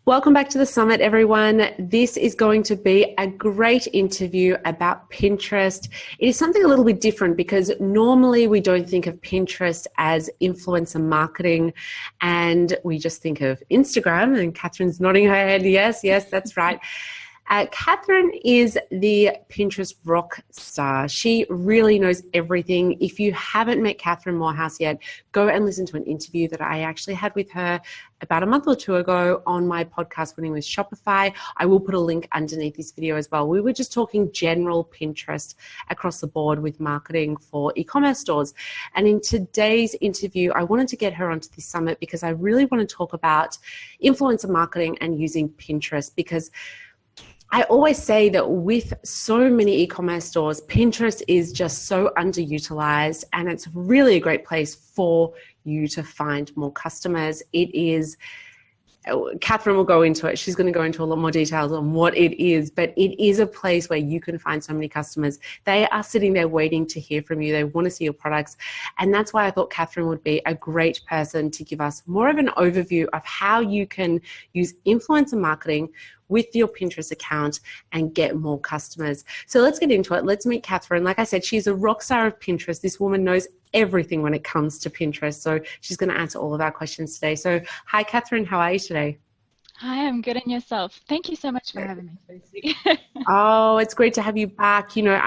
Welcome back to the summit, everyone. This is going to be a great interview about Pinterest. It is something a little bit different because normally we don't think of Pinterest as influencer marketing and we just think of Instagram, and Kathryne's nodding her head. Yes, that's right. Kathryn is the Pinterest rock star. She really knows everything. If you haven't met Kathryn Moorhouse yet, go and listen to an interview that I actually had with her about a month or two ago on my podcast, Winning with Shopify. I will put a link underneath this video as well. We were just talking general Pinterest across the board with marketing for e-commerce stores. And in today's interview, I wanted to get her onto this summit because I really want to talk about influencer marketing and using Pinterest, because I always say that with so many e-commerce stores, Pinterest is just so underutilized, and it's really a great place for you to find more customers. It is, Kathryn will go into it. She's going to go into a lot more details on what it is, but it is a place where you can find so many customers. They are sitting there waiting to hear from you. They want to see your products. And that's why I thought Kathryn would be a great person to give us more of an overview of how you can use influencer marketing with your Pinterest account and get more customers. So let's get into it. Let's meet Kathryn. Like I said, she's a rock star of Pinterest. This woman knows everything when it comes to Pinterest. So she's going to answer all of our questions today. So hi, Kathryn. How are you today? Hi, I'm good, and yourself? Thank you so much for having me, Lucy. Oh, it's great to have you back. You know,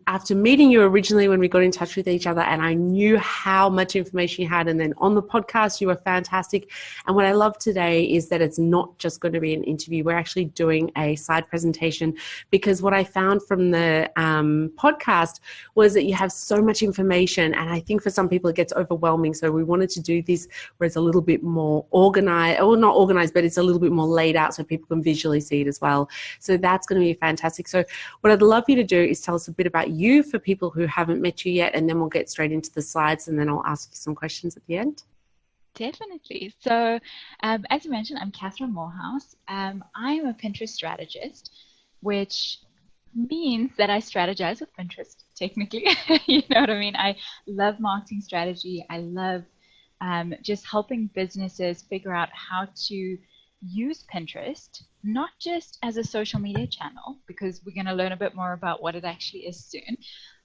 after meeting you originally when we got in touch with each other, and I knew how much information you had, and then on the podcast you were fantastic. And what I love today is that it's not just going to be an interview. We're actually doing a slide presentation, because what I found from the podcast was that you have so much information, and I think for some people it gets overwhelming. So we wanted to do this where it's a little bit more organized, or not organized, but it's a little bit more laid out so people can visually see it as well. So that's going to be fantastic. So what I'd love you to do is tell us a bit about you for people who haven't met you yet, and then we'll get straight into the slides, and then I'll ask you some questions at the end. Definitely. So as you mentioned, I'm Kathryn Moorhouse. I'm a Pinterest strategist, which means that I strategize with Pinterest, technically. You know what I mean? I love marketing strategy. I love just helping businesses figure out how to use Pinterest, not just as a social media channel, because we're going to learn a bit more about what it actually is soon,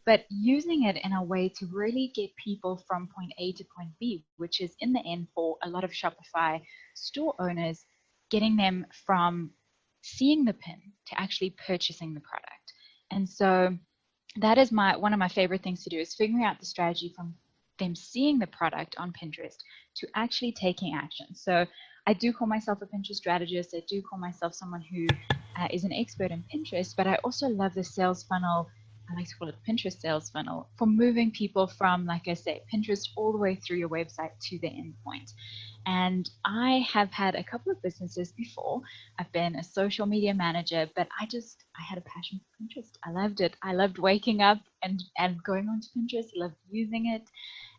but using it in a way to really get people from point A to point B, which is in the end for a lot of Shopify store owners, getting them from seeing the pin to actually purchasing the product. And so that is one of my favorite things to do, is figuring out the strategy from them seeing the product on Pinterest to actually taking action. So I do call myself a Pinterest strategist. I do call myself someone who is an expert in Pinterest, but I also love the sales funnel. I like to call it Pinterest sales funnel, for moving people from, like I say, Pinterest all the way through your website to the end point. And I have had a couple of businesses before. I've been a social media manager, but I had a passion for Pinterest. I loved it. I loved waking up and going onto Pinterest. I loved using it.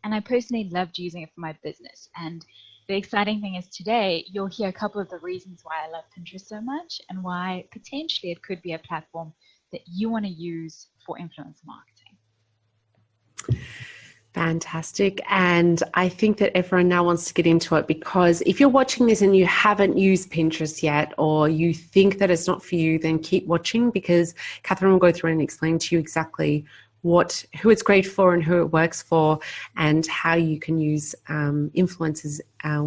And I personally loved using it for my business. And the exciting thing is today, you'll hear a couple of the reasons why I love Pinterest so much, and why potentially it could be a platform that you want to use for influencer marketing. Fantastic. And I think that everyone now wants to get into it, because if you're watching this and you haven't used Pinterest yet, or you think that it's not for you, then keep watching, because Kathryn will go through and explain to you exactly who it's great for and who it works for, and how you can use influencers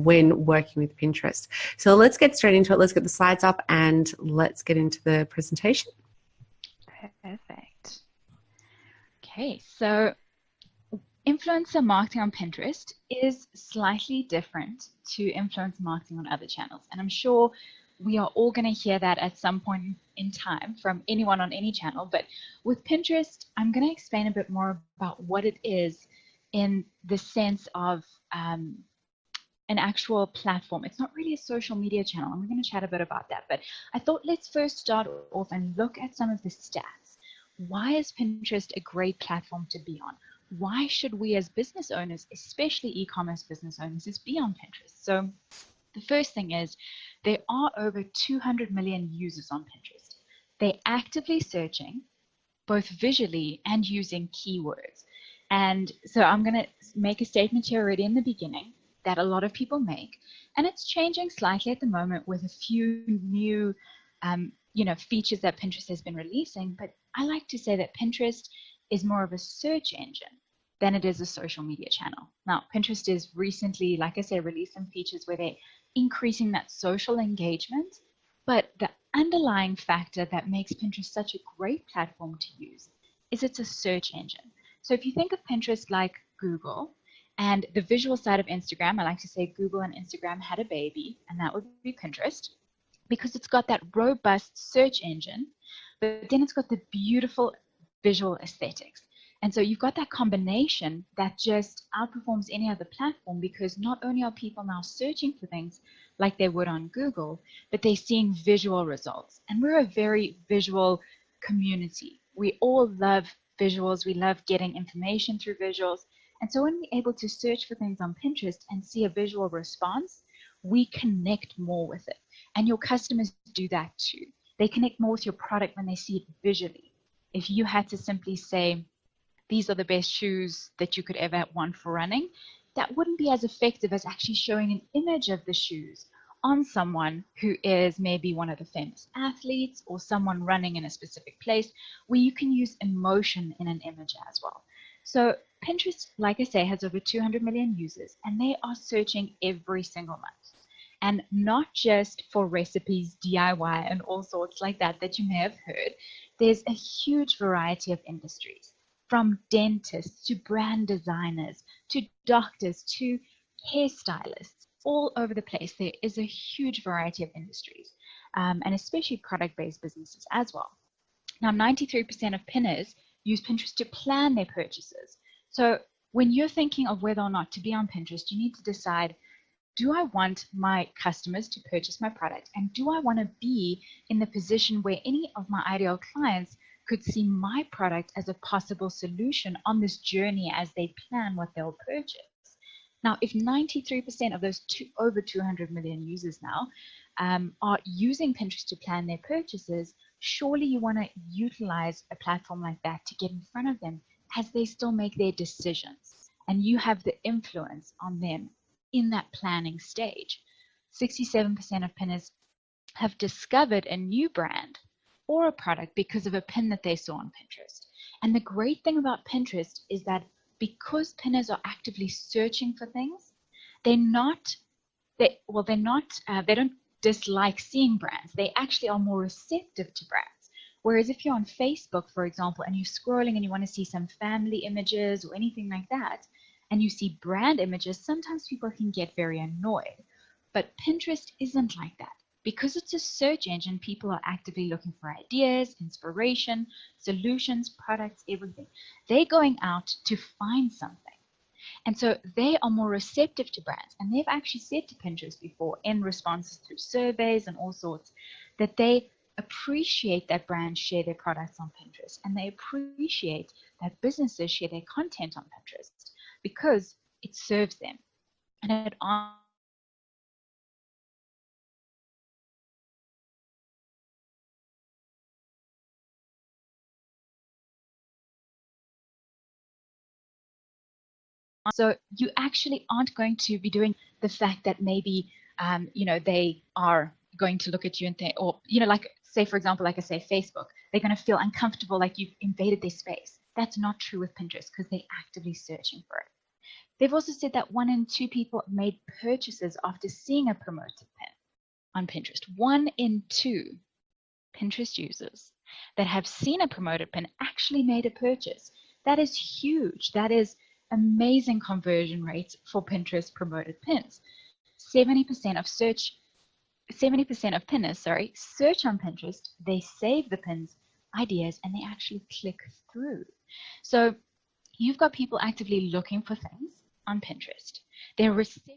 when working with Pinterest. So let's get straight into it. Let's get the slides up and let's get into the presentation. Perfect. Okay, so influencer marketing on Pinterest is slightly different to influencer marketing on other channels. And I'm sure we are all going to hear that at some point in time from anyone on any channel. But with Pinterest, I'm going to explain a bit more about what it is in the sense of an actual platform. It's not really a social media channel, and we're going to chat a bit about that. But I thought let's first start off and look at some of the stats. Why is Pinterest a great platform to be on? Why should we as business owners, especially e-commerce business owners, be on Pinterest? So the first thing is, there are over 200 million users on Pinterest. They're actively searching, both visually and using keywords. And so I'm going to make a statement here already in the beginning. that a lot of people make, and it's changing slightly at the moment with a few new features that Pinterest has been releasing. But I like to say that Pinterest is more of a search engine than it is a social media channel. Now, Pinterest is recently, like I say, released some features where they're increasing that social engagement, but the underlying factor that makes Pinterest such a great platform to use is it's a search engine. So if you think of Pinterest like Google, and the visual side of Instagram, I like to say Google and Instagram had a baby, and that would be Pinterest, because it's got that robust search engine, but then it's got the beautiful visual aesthetics. And so you've got that combination that just outperforms any other platform, because not only are people now searching for things like they would on Google, but they're seeing visual results. And we're a very visual community. We all love visuals. We love getting information through visuals. And so when we're able to search for things on Pinterest and see a visual response, we connect more with it. And your customers do that too. They connect more with your product when they see it visually. If you had to simply say, these are the best shoes that you could ever want for running, that wouldn't be as effective as actually showing an image of the shoes on someone who is maybe one of the famous athletes or someone running in a specific place, where you can use emotion in an image as well. So Pinterest, like I say, has over 200 million users, and they are searching every single month. And not just for recipes, DIY, and all sorts like that you may have heard. There's a huge variety of industries, from dentists to brand designers to doctors to hairstylists, all over the place. There is a huge variety of industries, and especially product-based businesses as well. Now, 93% of pinners use Pinterest to plan their purchases. So when you're thinking of whether or not to be on Pinterest, you need to decide, do I want my customers to purchase my product? And do I want to be in the position where any of my ideal clients could see my product as a possible solution on this journey as they plan what they'll purchase? Now, if 93% of those over 200 million users now are using Pinterest to plan their purchases, surely you want to utilize a platform like that to get in front of them as they still make their decisions. And you have the influence on them in that planning stage. 67% of pinners have discovered a new brand or a product because of a pin that they saw on Pinterest. And the great thing about Pinterest is that because pinners are actively searching for things, they don't dislike seeing brands. They actually are more receptive to brands. Whereas if you're on Facebook, for example, and you're scrolling and you want to see some family images or anything like that, and you see brand images, sometimes people can get very annoyed. But Pinterest isn't like that. Because it's a search engine, people are actively looking for ideas, inspiration, solutions, products, everything. They're going out to find something. And so they are more receptive to brands. And they've actually said to Pinterest before, in responses through surveys and all sorts, that they appreciate that brands share their products on Pinterest. And they appreciate that businesses share their content on Pinterest because it serves them. And it So you actually aren't going to be doing the fact that maybe, they are going to look at you and think, or, like say, for example, like I say, Facebook, they're going to feel uncomfortable like you've invaded their space. That's not true with Pinterest because they're actively searching for it. They've also said that 1 in 2 people made purchases after seeing a promoted pin on Pinterest. 1 in 2 Pinterest users that have seen a promoted pin actually made a purchase. That is huge. That is amazing conversion rates for Pinterest promoted pins. 70% of pinners, search on Pinterest, they save the pins, ideas, and they actually click through. So you've got people actively looking for things on Pinterest. They're receptive